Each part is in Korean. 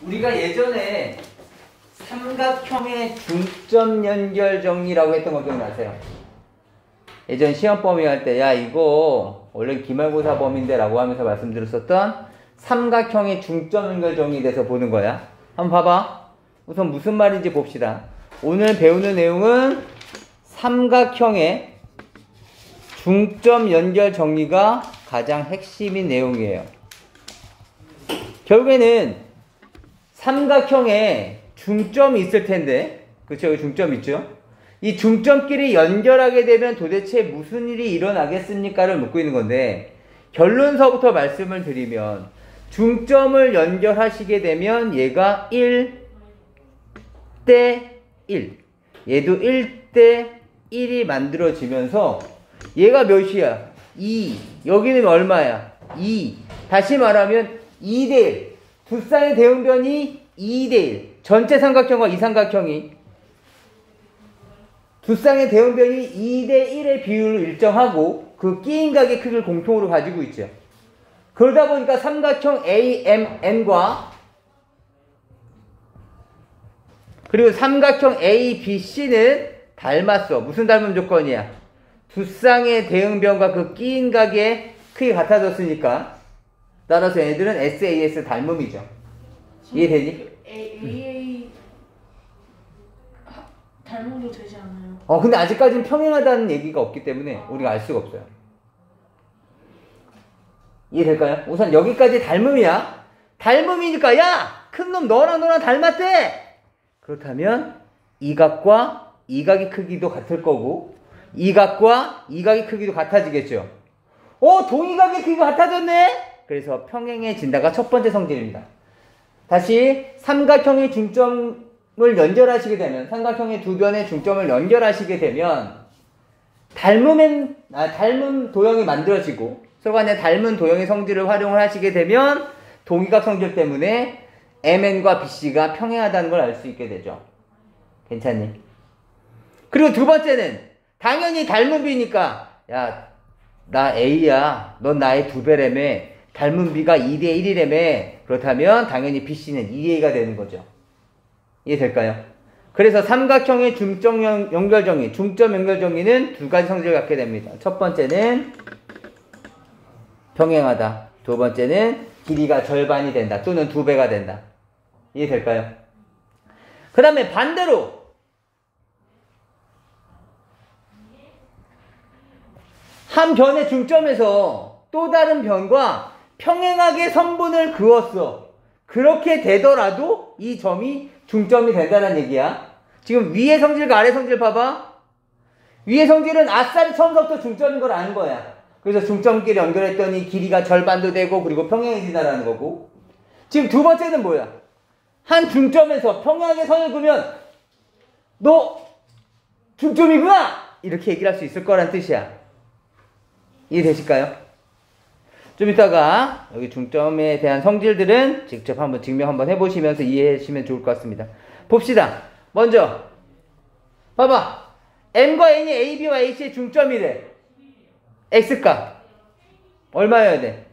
우리가 예전에 삼각형의 중점 연결 정리라고 했던 거 기억나세요? 예전 시험 범위 할 때 야 이거 원래 기말고사 범위인데 라고 하면서 말씀드렸었던 삼각형의 중점 연결 정리에 대해서 보는 거야. 한번 봐봐. 우선 무슨 말인지 봅시다. 오늘 배우는 내용은 삼각형의 중점 연결 정리가 가장 핵심인 내용이에요. 결국에는 삼각형에 중점이 있을 텐데, 그쵸? 여기 중점 있죠? 이 중점끼리 연결하게 되면 도대체 무슨 일이 일어나겠습니까를 묻고 있는 건데, 결론서부터 말씀을 드리면 중점을 연결하시게 되면 얘가 1대 1, 얘도 1대 1이 만들어지면서 얘가 몇이야? 2. 여기는 얼마야? 2. 다시 말하면 2대 1. 두 쌍의 대응변이 2대 1. 전체 삼각형과 이 삼각형이 두 쌍의 대응변이 2대 1의 비율을 일정하고 그 끼인각의 크기를 공통으로 가지고 있죠. 그러다 보니까 삼각형 AMN과 그리고 삼각형 ABC는 닮았어. 무슨 닮은 조건이야? 두 쌍의 대응변과 그 끼인각의 크기가 같아졌으니까 따라서 얘네들은 SAS 닮음이죠. 이해되니? AA 닮음도 되지 않아요? 근데 아직까지는 평행하다는 얘기가 없기 때문에 우리가 알 수가 없어요. 이해될까요? 우선 여기까지 닮음이야. 닮음이니까 야! 큰놈 너랑 닮았대! 그렇다면 이 각과 이 각의 크기도 같을 거고 이 각과 이 각의 크기도 같아지겠죠. 동이각의 크기가 같아졌네? 그래서 평행해진다가 첫 번째 성질입니다. 다시 삼각형의 중점을 연결하시게 되면 삼각형의 두 변의 중점을 연결하시게 되면 닮은 도형이 만들어지고 서로 간에 닮은 도형의 성질을 활용을 하시게 되면 동이각 성질 때문에 MN과 BC가 평행하다는 걸 알 수 있게 되죠. 괜찮니? 그리고 두 번째는 당연히 닮은 B니까 야, 나 A야. 넌 나의 두 배라며. 닮은 B가 2대 1이라며. 그렇다면 당연히 BC는 2A가 되는 거죠. 이해될까요? 그래서 삼각형의 중점 연결 정의는 두 가지 성질을 갖게 됩니다. 첫 번째는 평행하다. 두 번째는 길이가 절반이 된다. 또는 두 배가 된다. 이해될까요? 그 다음에 반대로 한 변의 중점에서 또 다른 변과 평행하게 선분을 그었어. 그렇게 되더라도 이 점이 중점이 된다는 얘기야. 지금 위의 성질과 아래 성질 봐봐. 위의 성질은 아싸리 처음부터 중점인 걸 아는 거야. 그래서 중점끼리 연결했더니 길이가 절반도 되고 그리고 평행해진다라는 거고. 지금 두 번째는 뭐야? 한 중점에서 평행하게 선을 그으면 너 중점이구나! 이렇게 얘기를 할 수 있을 거란 뜻이야. 이해되실까요? 좀 이따가 여기 중점에 대한 성질들은 직접 한번 증명 한번 해보시면서 이해하시면 좋을 것 같습니다. 봅시다. 먼저 봐봐. M과 N이 A, B와 AC의 중점이래. X값 얼마여야 돼?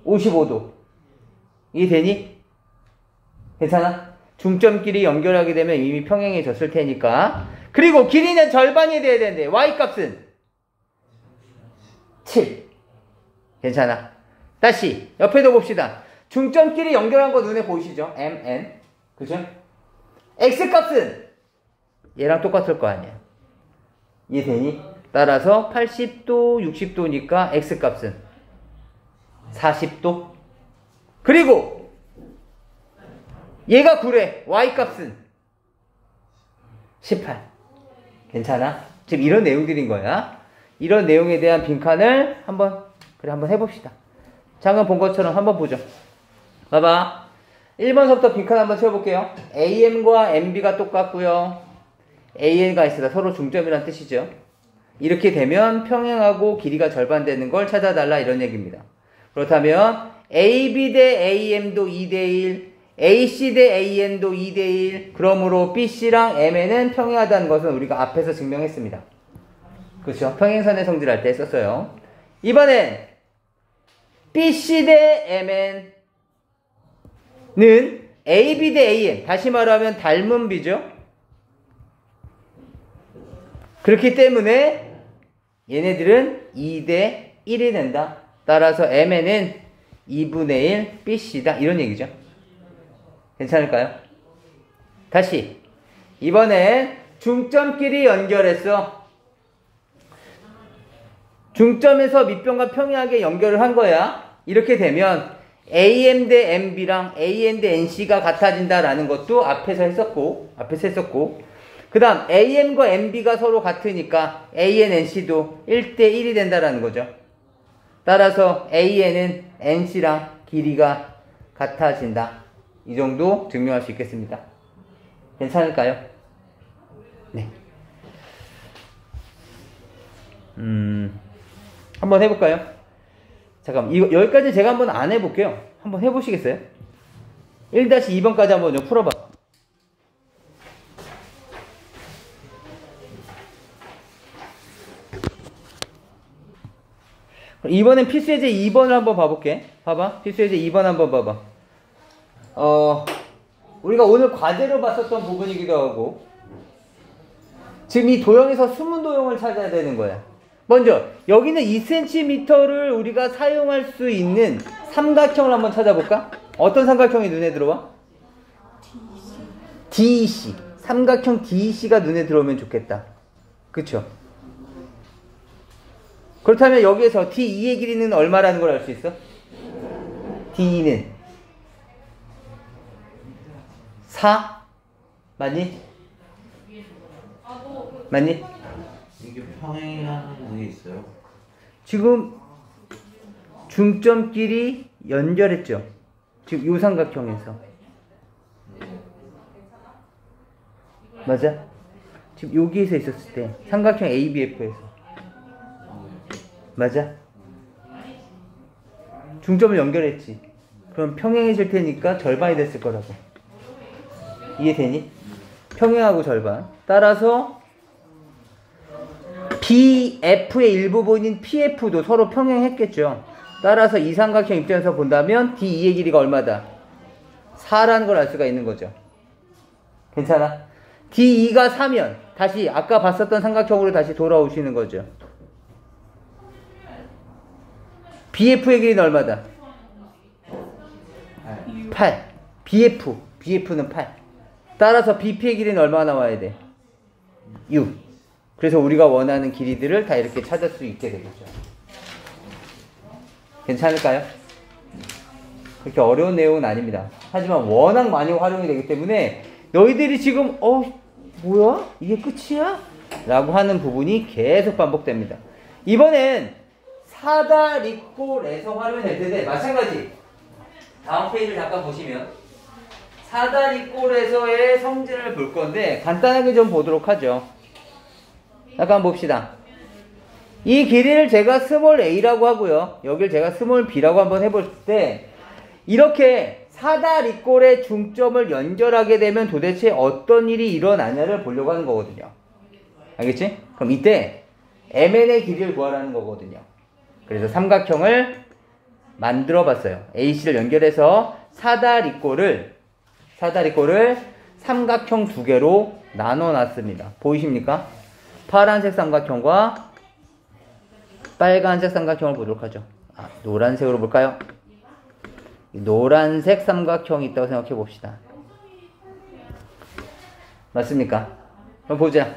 55도. 이해되니? 괜찮아? 중점끼리 연결하게 되면 이미 평행해졌을 테니까. 그리고 길이는 절반이 돼야 되는데 Y값은 7. 괜찮아. 다시 옆에도 봅시다. 중점끼리 연결한 거 눈에 보이시죠? M, N. 그죠? X값은 얘랑 똑같을 거 아니야. 이해되니? 따라서 80도, 60도니까 X값은 40도. 그리고 얘가 9래. Y값은 18. 괜찮아? 지금 이런 내용들인 거야. 이런 내용에 대한 빈칸을 한번 해봅시다. 방금 본 것처럼 한번 보죠. 봐봐. 1번서부터 빈칸 한번 채워볼게요. AM과 MB가 똑같고요. AN과 S가 서로 중점이란 뜻이죠. 이렇게 되면 평행하고 길이가 절반 되는 걸 찾아달라 이런 얘기입니다. 그렇다면 AB 대 AM도 2대1, AC 대 AN도 2대1, 그러므로 BC랑 MN은 평행하다는 것은 우리가 앞에서 증명했습니다. 그렇죠? 평행선의 성질 할 때 썼어요. 이번엔 BC 대 MN은 AB 대 AM. 다시 말하면 닮은 비죠. 그렇기 때문에 얘네들은 2 대 1이 된다. 따라서 M에는 2분의 1 BC다. 이런 얘기죠. 괜찮을까요? 다시. 이번엔 중점끼리 연결했어. 중점에서 밑변과 평행하게 연결을 한 거야. 이렇게 되면 AM 대 MB랑 AN 대 NC가 같아진다라는 것도 앞에서 했었고 그 다음 AM과 MB가 서로 같으니까 AN, NC도 1대 1이 된다라는 거죠. 따라서 AN은 NC랑 길이가 같아진다. 이 정도 증명할 수 있겠습니다. 괜찮을까요? 네. 한번 해볼까요? 잠깐만, 여기까지 제가 한번 안 해볼게요. 한번 해보시겠어요? 1-2번까지 한번 좀 풀어봐. 이번엔 필수예제 2번을 한번 봐볼게. 봐봐. 필수예제 2번 한번 봐봐. 우리가 오늘 과제로 봤었던 부분이기도 하고, 지금 이 도형에서 숨은 도형을 찾아야 되는 거야. 먼저, 여기는 2cm를 우리가 사용할 수 있는 삼각형을 한번 찾아볼까? 어떤 삼각형이 눈에 들어와? DEC. 삼각형 DEC가 눈에 들어오면 좋겠다. 그쵸? 그렇다면 여기에서 DE의 길이는 얼마라는 걸 알 수 있어? DE는 4? 맞니? 맞니? 이게 평행하는 게 있어요? 지금 중점끼리 연결했죠? 지금 요 삼각형에서. 맞아? 지금 여기에서 있었을 때 삼각형 ABF에서. 맞아? 중점을 연결했지. 그럼 평행해질 테니까 절반이 됐을 거라고. 이해되니? 평행하고 절반. 따라서 BF의 일부분인 PF도 서로 평행했겠죠. 따라서 이 삼각형 입장에서 본다면 DE의 길이가 얼마다? 4라는 걸 알 수가 있는 거죠. 괜찮아? DE가 4면 다시 아까 봤었던 삼각형으로 다시 돌아오시는 거죠. BF의 길이는 얼마다? 8. BF는 8. 따라서 BP의 길이는 얼마나 나와야 돼? 6. 그래서 우리가 원하는 길이들을 다 이렇게 찾을 수 있게 되겠죠. 괜찮을까요? 그렇게 어려운 내용은 아닙니다. 하지만 워낙 많이 활용이 되기 때문에 너희들이 지금 뭐야? 이게 끝이야? 라고 하는 부분이 계속 반복됩니다. 이번엔 사다리꼴에서 활용이 될 텐데 마찬가지. 다음 페이지를 잠깐 보시면 사다리꼴에서의 성질을 볼 건데 간단하게 좀 보도록 하죠. 잠깐 봅시다. 이 길이를 제가 스몰 a라고 하고요. 여길 제가 스몰 b라고 한번 해볼 때 이렇게 사다리꼴의 중점을 연결하게 되면 도대체 어떤 일이 일어나냐를 보려고 하는 거거든요. 알겠지? 그럼 이때 MN의 길이를 구하라는 거거든요. 그래서 삼각형을 만들어 봤어요. AC를 연결해서 사다리꼴을 삼각형 두 개로 나눠 놨습니다. 보이십니까? 파란색 삼각형과 빨간색 삼각형을 보도록 하죠. 노란색으로 볼까요? 노란색 삼각형이 있다고 생각해 봅시다. 맞습니까? 그럼 보자.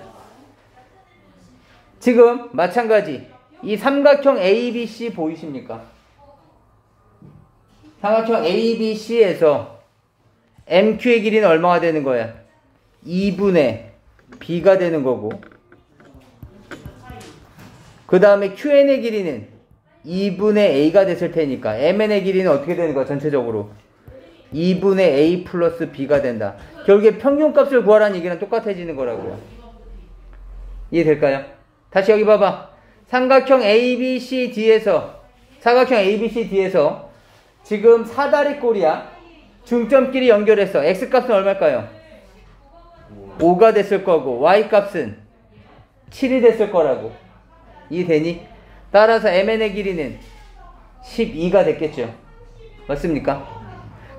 지금 마찬가지 이 삼각형 ABC 보이십니까? 삼각형 ABC에서 MQ의 길이는 얼마가 되는 거야? 2분의 B가 되는 거고 그 다음에 QN의 길이는 2분의 A가 됐을 테니까 MN의 길이는 어떻게 되는 거야? 전체적으로 2분의 A 플러스 B가 된다. 결국에 평균값을 구하라는 얘기랑 똑같아지는 거라고요. 이해될까요? 다시 여기 봐봐. 삼각형 ABCD에서 지금 사다리꼴이야. 중점끼리 연결해서 X값은 얼마일까요? 5가 됐을 거고 Y값은 7이 됐을 거라고. 이해되니? 따라서 MN의 길이는 12가 됐겠죠. 맞습니까?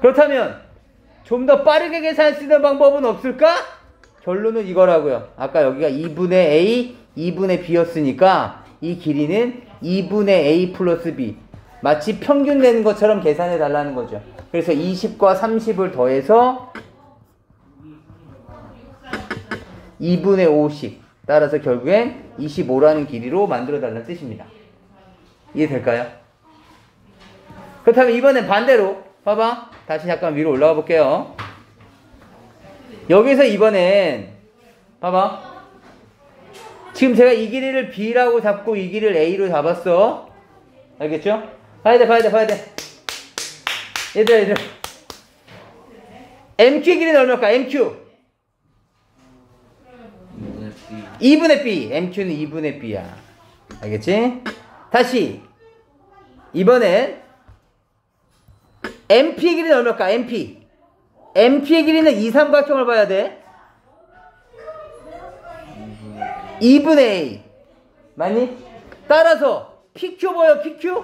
그렇다면 좀 더 빠르게 계산 쓰는 방법은 없을까? 결론은 이거라고요. 아까 여기가 2분의 A, 2분의 B였으니까 이 길이는 2분의 A 플러스 B. 마치 평균 내는 것처럼 계산해 달라는 거죠. 그래서 20과 30을 더해서 2분의 5씩. 따라서 결국엔 25라는 길이로 만들어 달라는 뜻입니다. 이해될까요? 그렇다면 이번엔 반대로 봐봐. 다시 잠깐 위로 올라가 볼게요. 여기서 이번엔 봐봐. 지금 제가 이 길이를 B라고 잡고 이 길이를 A로 잡았어. 알겠죠? 봐야 돼. 얘들아. MQ의 길이는 얼마일까? MQ. 2분의 B. MQ는 2분의 B야. 알겠지? 다시. 이번엔 MP의 길이는 얼마일까? MP의 길이는 이 삼각형을 봐야 돼. 2분의 A. 맞니? 따라서 PQ 보여, PQ?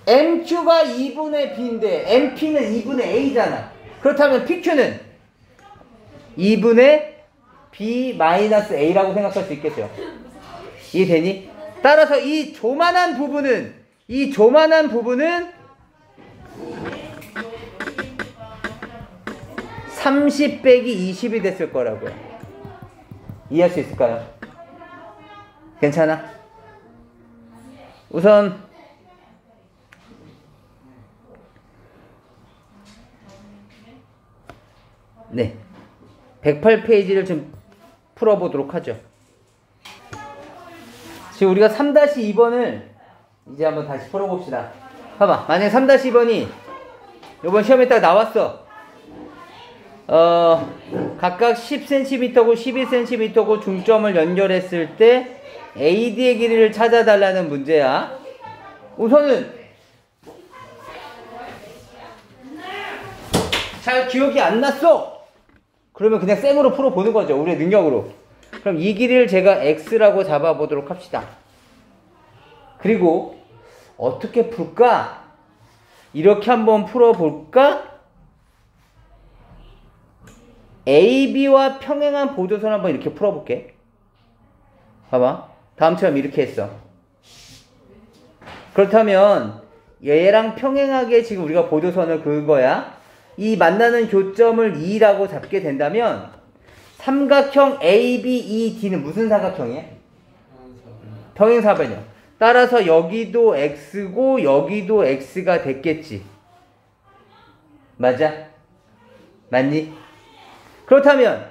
MQ가 2분의 B인데 MP는 2분의 A잖아. 그렇다면 PQ는 2분의 B-A라고 생각할 수 있겠죠. 이해되니? 따라서 이 조만한 부분은 30 빼기 20이 됐을 거라고요. 이해할 수 있을까요? 괜찮아? 우선 네, 108페이지를 좀 풀어보도록 하죠. 지금 우리가 3-2번을 이제 한번 다시 풀어봅시다. 봐봐, 만약에 3-2번이 이번 시험에 딱 나왔어. 각각 10cm고 12cm고 중점을 연결했을 때 AD의 길이를 찾아달라는 문제야. 우선은 잘 기억이 안 났어. 그러면 그냥 쌩으로 풀어보는 거죠. 우리의 능력으로. 그럼 이 길이를 제가 X라고 잡아보도록 합시다. 그리고 어떻게 풀까? 이렇게 한번 풀어볼까? AB와 평행한 보조선 한번 이렇게 풀어볼게. 봐봐. 다음처럼 이렇게 했어. 그렇다면 얘랑 평행하게 지금 우리가 보조선을 그은 거야. 이 만나는 교점을 2라고 잡게 된다면 삼각형 ABED는 무슨 삼각형이야? 평행사변형. 따라서 여기도 X고 여기도 X가 됐겠지. 맞아? 맞니? 그렇다면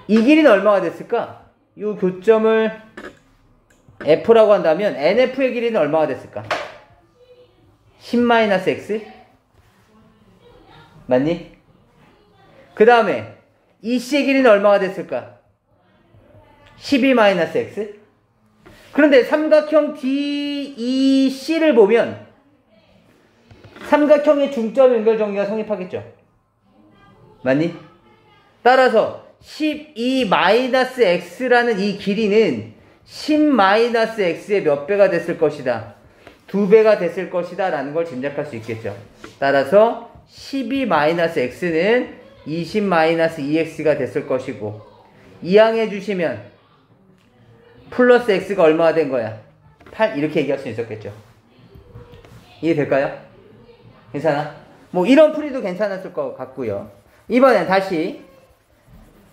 이 길이는 얼마가 됐을까? 이 교점을 F라고 한다면 NF의 길이는 얼마가 됐을까? 10-X? 맞니? 그 다음에 EC의 길이는 얼마가 됐을까? 12-X? 그런데 삼각형 DEC를 보면 삼각형의 중점 연결 정리가 성립하겠죠. 맞니? 따라서 12-x라는 이 길이는 10-x의 몇 배가 됐을 것이다. 2배가 됐을 것이다 라는 걸 짐작할 수 있겠죠. 따라서 12-x는 20-2x가 됐을 것이고, 이항해 주시면 플러스 x가 얼마가 된 거야? 8 이렇게 얘기할 수 있었겠죠. 이해될까요? 괜찮아? 뭐 이런 풀이도 괜찮았을 것 같고요. 이번엔 다시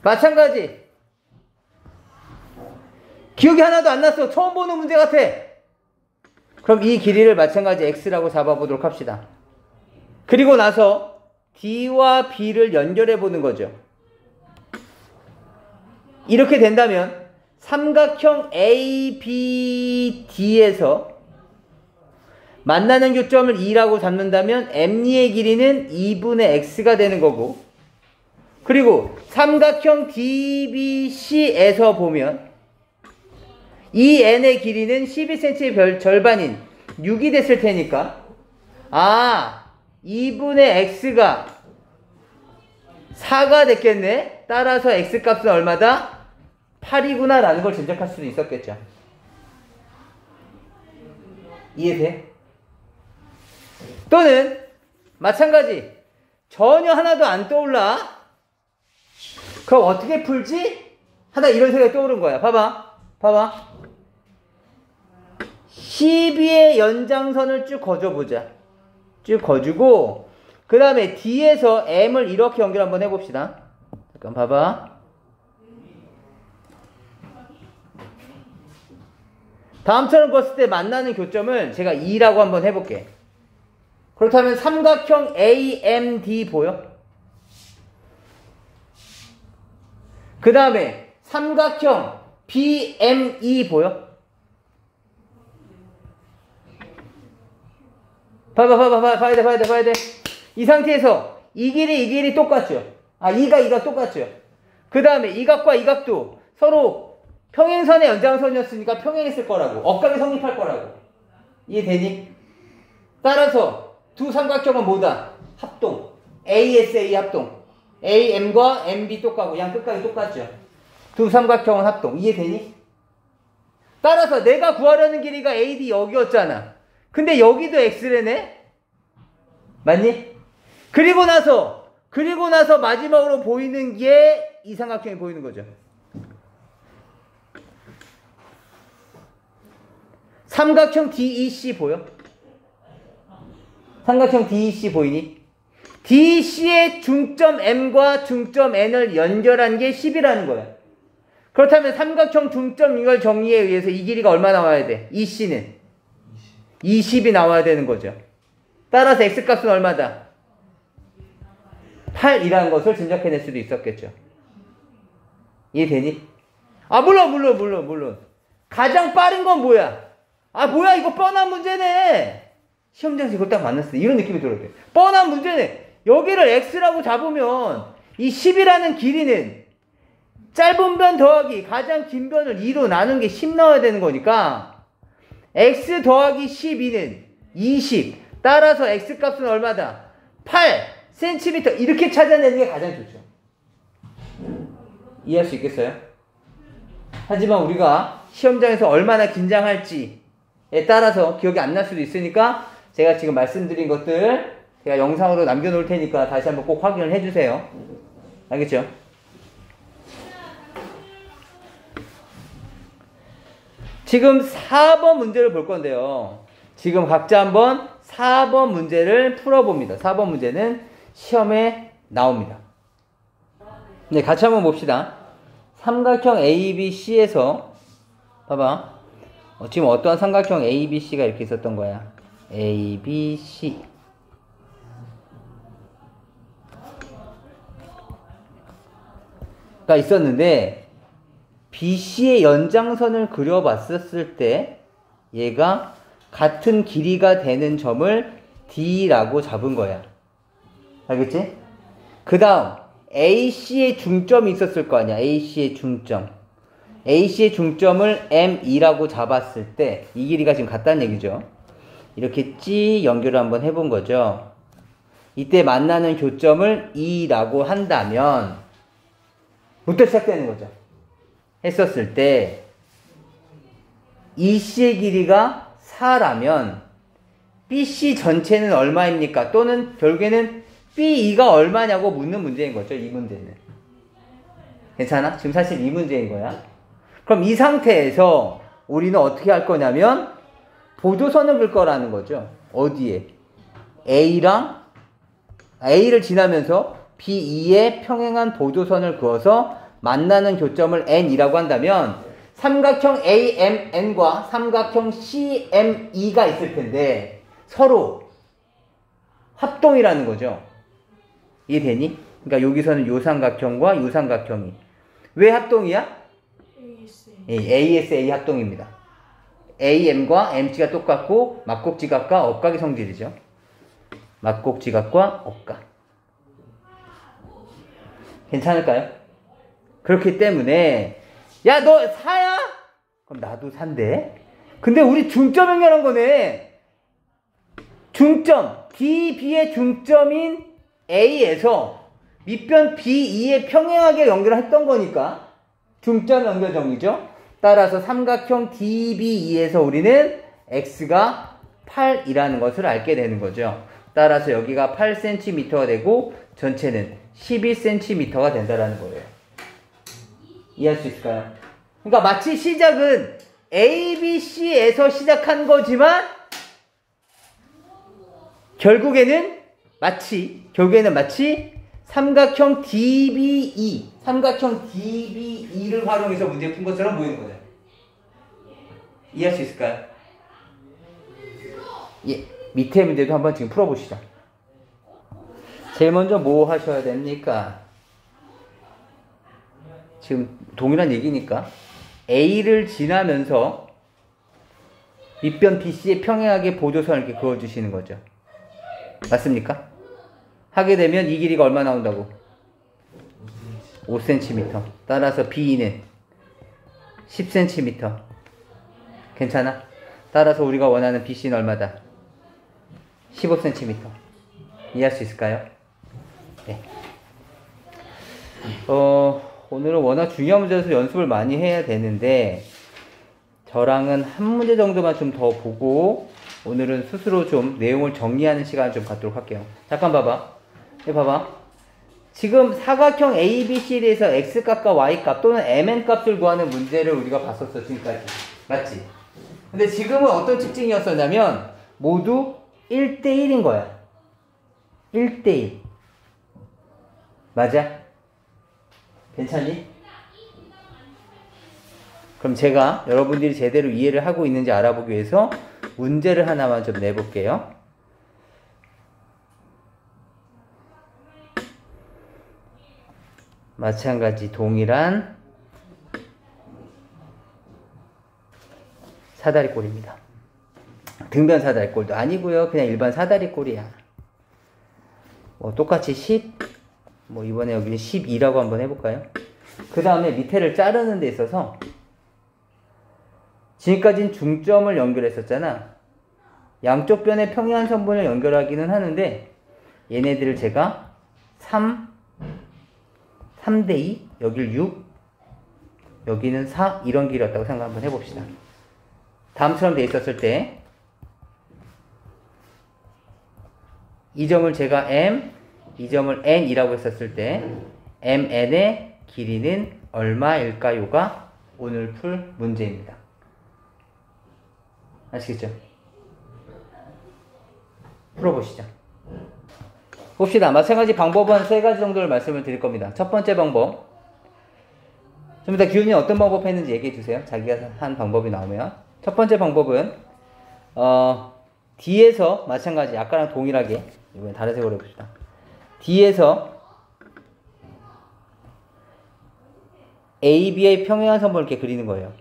마찬가지. 기억이 하나도 안 났어. 처음 보는 문제 같아. 그럼 이 길이를 마찬가지 x라고 잡아보도록 합시다. 그리고 나서 D와 B를 연결해 보는 거죠. 이렇게 된다면 삼각형 ABD에서 만나는 교점을 2라고 잡는다면 ME의 길이는 2분의 x가 되는 거고, 그리고 삼각형 DBC에서 보면 이 n의 길이는 12cm의 절반인 6이 됐을 테니까 2분의 x가 4가 됐겠네. 따라서 x값은 얼마다? 8이구나 라는 걸 짐작할 수도 있었겠죠. 이해돼? 또는 마찬가지. 전혀 하나도 안 떠올라. 그럼 어떻게 풀지? 하다 이런 생각이 떠오른 거야. 봐봐. 12의 연장선을 쭉 거줘보자. 쭉 거주고, 그 다음에 D에서 M을 이렇게 연결 한번 해봅시다. 잠깐 봐봐. 다음처럼 그었을 때 만나는 교점을 제가 2라고 한번 해볼게. 그렇다면 삼각형 AMD 보여? 그 다음에 삼각형 BME 보여? 봐야 돼. 이 상태에서 이 길이 똑같죠? 이가 똑같죠? 그 다음에 이 각과 이 각도 서로 평행선의 연장선이었으니까 평행했을 거라고. 억각이 성립할 거라고. 이해되니? 따라서 두 삼각형은 뭐다? 합동. ASA 합동. AM과 MB 똑같고 양 끝각이 똑같죠? 두 삼각형은 합동. 이해되니? 따라서 내가 구하려는 길이가 AD 여기였잖아. 근데 여기도 X래네? 맞니? 그리고 나서 마지막으로 보이는 게 이 삼각형이 보이는 거죠. 삼각형 DEC 보여? 삼각형 DEC 보이니? DEC의 중점 M과 중점 N을 연결한 게 10이라는 거야. 그렇다면 삼각형 중점 연결 정리에 의해서 이 길이가 얼마 나와야 돼? EC는 20이 나와야 되는 거죠. 따라서 X값은 얼마다? 8이라는 것을 짐작해낼 수도 있었겠죠. 이해되니? 물론. 가장 빠른 건 뭐야? 뭐야, 이거 뻔한 문제네. 시험장에서 이걸 딱 만났을 때 이런 느낌이 들어야 돼. 뻔한 문제네. 여기를 X라고 잡으면 이 10이라는 길이는 짧은 변 더하기 가장 긴 변을 2로 나눈 게 10 나와야 되는 거니까 X 더하기 12는 20. 따라서 X값은 얼마다? 8cm. 이렇게 찾아내는 게 가장 좋죠. 이해할 수 있겠어요? 하지만 우리가 시험장에서 얼마나 긴장할지에 따라서 기억이 안 날 수도 있으니까 제가 지금 말씀드린 것들 제가 영상으로 남겨놓을 테니까 다시 한번 꼭 확인을 해주세요. 알겠죠? 지금 4번 문제를 볼 건데요. 지금 각자 한번 4번 문제를 풀어봅니다. 4번 문제는 시험에 나옵니다. 네, 같이 한번 봅시다. 삼각형 ABC에서 봐봐. 지금 어떠한 삼각형 ABC가 이렇게 있었던 거야. ABC 가 있었는데 BC의 연장선을 그려봤었을 때 얘가 같은 길이가 되는 점을 D라고 잡은 거야. 알겠지? 그 다음 AC의 중점이 있었을 거 아니야. AC의 중점. AC의 중점을 M2라고 잡았을 때 이 길이가 지금 같다는 얘기죠. 이렇게 찌 연결을 한번 해본 거죠. 이때 만나는 교점을 E라고 한다면 부터 시작되는 거죠. 했었을 때 EC의 길이가 4라면 BC 전체는 얼마입니까? 또는 결국에는 B2가 얼마냐고 묻는 문제인 거죠. 이 문제는. 괜찮아? 지금 사실 이 문제인 거야. 그럼 이 상태에서 우리는 어떻게 할 거냐면 보조선을 그을 거라는 거죠. 어디에? A를 지나면서 B2에 평행한 보조선을 그어서 만나는 교점을 N이라고 한다면 삼각형 AMN과 삼각형 CME가 있을 텐데 서로 합동이라는 거죠. 이해되니? 그러니까 여기서는 요 삼각형과 요 삼각형이 왜 합동이야? ASA 합동입니다. AM과 MC가 똑같고 막곡지각과 억각의 성질이죠. 막곡지각과 억각. 괜찮을까요? 그렇기 때문에 야, 너 4야? 그럼 나도 4인데. 근데 우리 중점 연결한 거네. 중점 DB의 중점인 A에서 밑변 B2에 평행하게 연결했던 거니까 중점 연결 정리죠. 따라서 삼각형 DB2에서 우리는 X가 8이라는 것을 알게 되는 거죠. 따라서 여기가 8cm가 되고 전체는 12cm가 된다라는 거예요. 이해할 수 있을까요? 그러니까 마치 시작은 ABC에서 시작한 거지만 결국에는 마치 삼각형 DBE를 활용해서 문제 푼 것처럼 보이는 거죠. 이해할 수 있을까요? 예, 밑에 문제도 한번 지금 풀어보시죠. 제일 먼저 뭐 하셔야 됩니까? 지금 동일한 얘기니까 A를 지나면서 밑변 BC에 평행하게 보조선을 이렇게 그어주시는 거죠. 맞습니까? 하게 되면 이 길이가 얼마 나온다고? 5cm. 따라서 B는 10cm. 괜찮아? 따라서 우리가 원하는 BC는 얼마다? 15cm. 이해할 수 있을까요? 네. 오늘은 워낙 중요한 문제라서 연습을 많이 해야 되는데 저랑은 한 문제 정도만 좀 더 보고 오늘은 스스로 좀 내용을 정리하는 시간을 좀 갖도록 할게요. 잠깐 봐봐. 봐봐. 지금 사각형 ABC에 대해서 X값과 Y값 또는 MN값을 구하는 문제를 우리가 봤었어, 지금까지. 맞지? 근데 지금은 어떤 특징이었었냐면 모두 1대1인 거야. 1대1. 맞아? 괜찮니? 그럼 제가 여러분들이 제대로 이해를 하고 있는지 알아보기 위해서 문제를 하나만 좀 내볼게요. 마찬가지 동일한 사다리꼴입니다. 등변 사다리꼴도 아니고요. 그냥 일반 사다리꼴이야. 뭐 똑같이 10, 뭐 이번에 여기 12라고 한번 해볼까요? 그 다음에 밑에를 자르는 데 있어서 지금까지는 중점을 연결했었잖아. 양쪽 변의 평행한 선분을 연결하기는 하는데 얘네들을 제가 3대2, 여길 6, 여기는 4 이런 길이었다고 생각 한번 해봅시다. 다음처럼 돼 있었을 때 이 점을 제가 M, 이 점을 N이라고 했었을 때 MN의 길이는 얼마일까요가 오늘 풀 문제입니다. 아시겠죠? 풀어보시죠. 봅시다. 마찬가지 방법은 3가지 정도를 말씀을 드릴 겁니다. 첫 번째 방법. 좀 이따 기훈이 어떤 방법 했는지 얘기해 주세요. 자기가 한 방법이 나오면. 첫 번째 방법은 D에서 마찬가지 아까랑 동일하게 이번엔 다른 색으로 해봅시다. D에서 AB의 평행한 선분을 이렇게 그리는 거예요.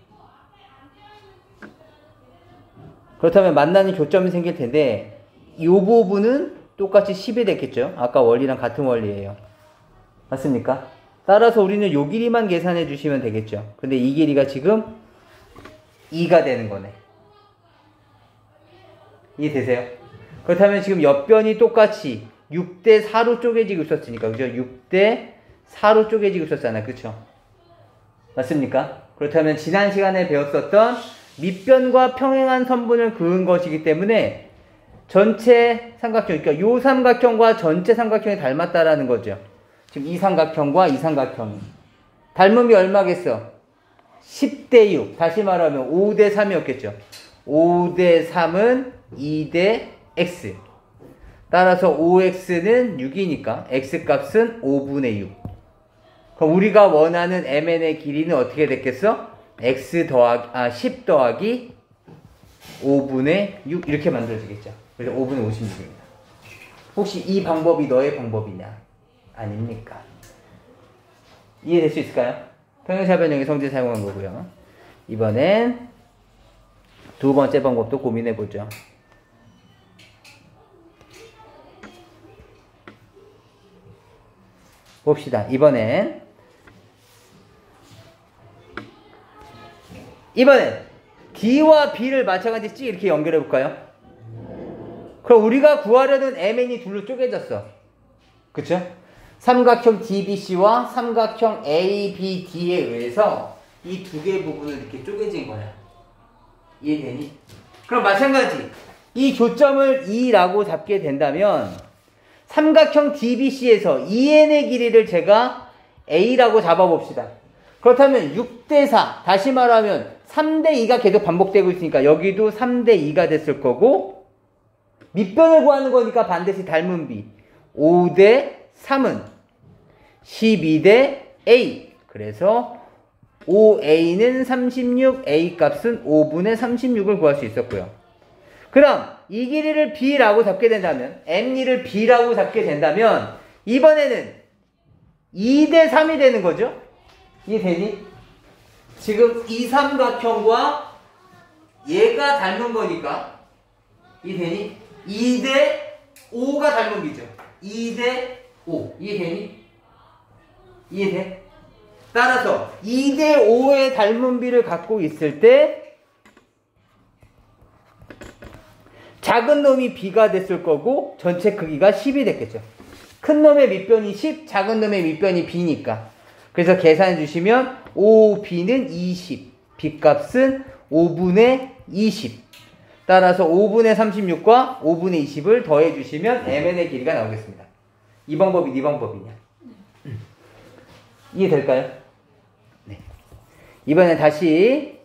그렇다면 만나는 교점이 생길 텐데 이 부분은 똑같이 10이 됐겠죠. 아까 원리랑 같은 원리예요. 맞습니까? 따라서 우리는 요 길이만 계산해 주시면 되겠죠. 근데 이 길이가 지금 2가 되는 거네. 이해되세요? 그렇다면 지금 옆변이 똑같이 6대4로 쪼개지고 있었으니까, 그죠? 6대4로 쪼개지고 있었잖아요. 그쵸? 맞습니까? 그렇다면 지난 시간에 배웠었던 밑변과 평행한 선분을 그은 것이기 때문에 전체 삼각형, 그러니까 요 삼각형과 전체 삼각형이 닮았다라는 거죠. 지금 이 삼각형과 이 삼각형이. 닮음이 얼마겠어? 10대6. 다시 말하면 5대3이었겠죠. 5대3은 2대 x. 따라서 5x는 6이니까 x값은 5분의 6. 그럼 우리가 원하는 mn의 길이는 어떻게 됐겠어? 10 더하기 5분의 6 이렇게 만들어지겠죠. 그래서 5분의 56입니다. 혹시 이 방법이 너의 방법이냐? 아닙니까? 이해될 수 있을까요? 평행사 변형의 성질 사용한 거고요. 이번엔 두 번째 방법도 고민해보죠. 봅시다. 이번엔 D와 B를 마찬가지 찍 이렇게 연결해 볼까요? 그럼 우리가 구하려는 MN이 둘로 쪼개졌어. 그쵸? 삼각형 DBC와 삼각형 ABD에 의해서 이 두 개의 부분을 이렇게 쪼개진 거야. 이해되니? 그럼 마찬가지 이 교점을 2라고 잡게 된다면 삼각형 DBC에서 EN의 길이를 제가 A라고 잡아봅시다. 그렇다면 6대4, 다시 말하면 3대2가 계속 반복되고 있으니까 여기도 3대2가 됐을 거고, 밑변을 구하는 거니까 반드시 닮은 비 5대3은 12대 A. 그래서 5A는 36, A 값은 5분의 36을 구할 수 있었고요. 그럼 이 길이를 B라고 잡게 된다면, M2를 B라고 잡게 된다면 이번에는 2대3이 되는 거죠? 이해되니? 지금 이 삼각형과 얘가 닮은 거니까 이해되니? 2대5가 닮은 비죠. 2대5 이해되니? 이해돼? 따라서 2대5의 닮은 비를 갖고 있을 때 작은 놈이 B가 됐을 거고 전체 크기가 10이 됐겠죠. 큰 놈의 밑변이 10, 작은 놈의 밑변이 B니까. 그래서 계산해 주시면 5B는 20, B 값은 5분의 20. 따라서 5분의 36과 5분의 20을 더해 주시면 MN의 길이가 나오겠습니다. 이 방법이 네 방법이냐? 이해될까요? 네. 이번엔 다시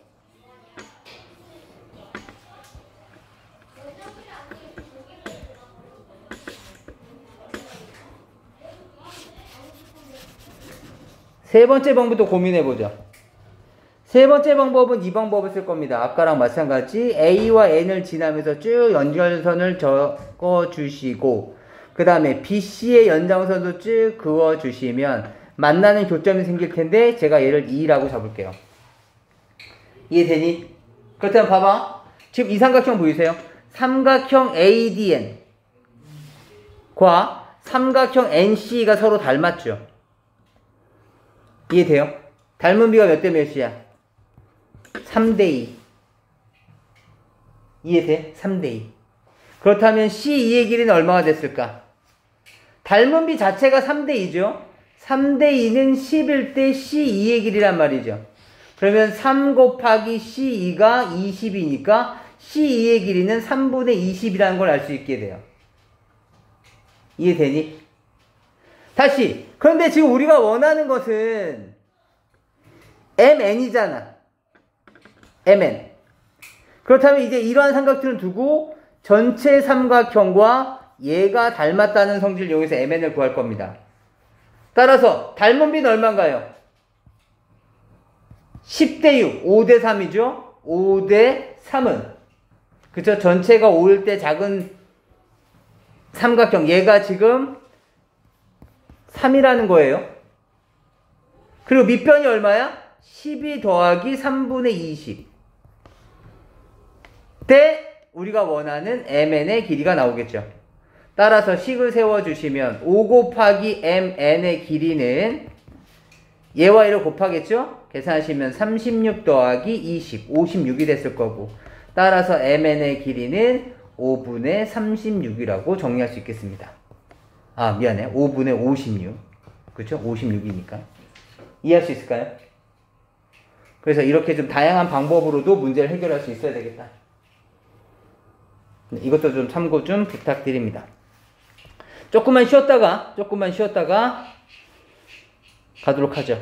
세 번째 방법도 고민해보죠. 세 번째 방법은 이 방법을 쓸 겁니다. 아까랑 마찬가지 A와 N을 지나면서 쭉 연결선을 적어주시고 그 다음에 BC의 연장선도 쭉 그어주시면 만나는 교점이 생길 텐데 제가 얘를 2라고 잡을게요. 이해되니? 그렇다면 봐봐. 지금 이 삼각형 보이세요? 삼각형 ADN과 삼각형 NC가 서로 닮았죠. 이해돼요? 닮은 비가 몇 대 몇이야? 3대2. 이해돼? 3대2. 그렇다면 C2의 길이는 얼마가 됐을까? 닮은 비 자체가 3대2죠? 3대2는 11대 C2의 길이란 말이죠. 그러면 3 곱하기 C2가 20이니까 C2의 길이는 3분의 20이라는 걸 알 수 있게 돼요. 이해되니? 다시. 그런데 지금 우리가 원하는 것은 MN이잖아. MN. 그렇다면 이제 이러한 삼각형을 두고 전체 삼각형과 얘가 닮았다는 성질을 이용해서 MN을 구할 겁니다. 따라서 닮은 비는 얼마인가요? 10대 6, 5대 3이죠? 5대 3은 그쵸? 전체가 5일 때 작은 삼각형 얘가 지금 3이라는 거예요. 그리고 밑변이 얼마야? 12 더하기 3분의 20 때 우리가 원하는 MN의 길이가 나오겠죠. 따라서 식을 세워주시면 5 곱하기 MN의 길이는 얘와 얘를 곱하겠죠? 계산하시면 36 더하기 20, 56이 됐을 거고 따라서 MN의 길이는 5분의 36이라고 정리할 수 있겠습니다. 아 미안해 5분의 56 그렇죠? 56이니까 이해할 수 있을까요? 그래서 이렇게 좀 다양한 방법으로도 문제를 해결할 수 있어야 되겠다. 이것도 좀 참고 좀 부탁드립니다. 조금만 쉬었다가 가도록 하죠.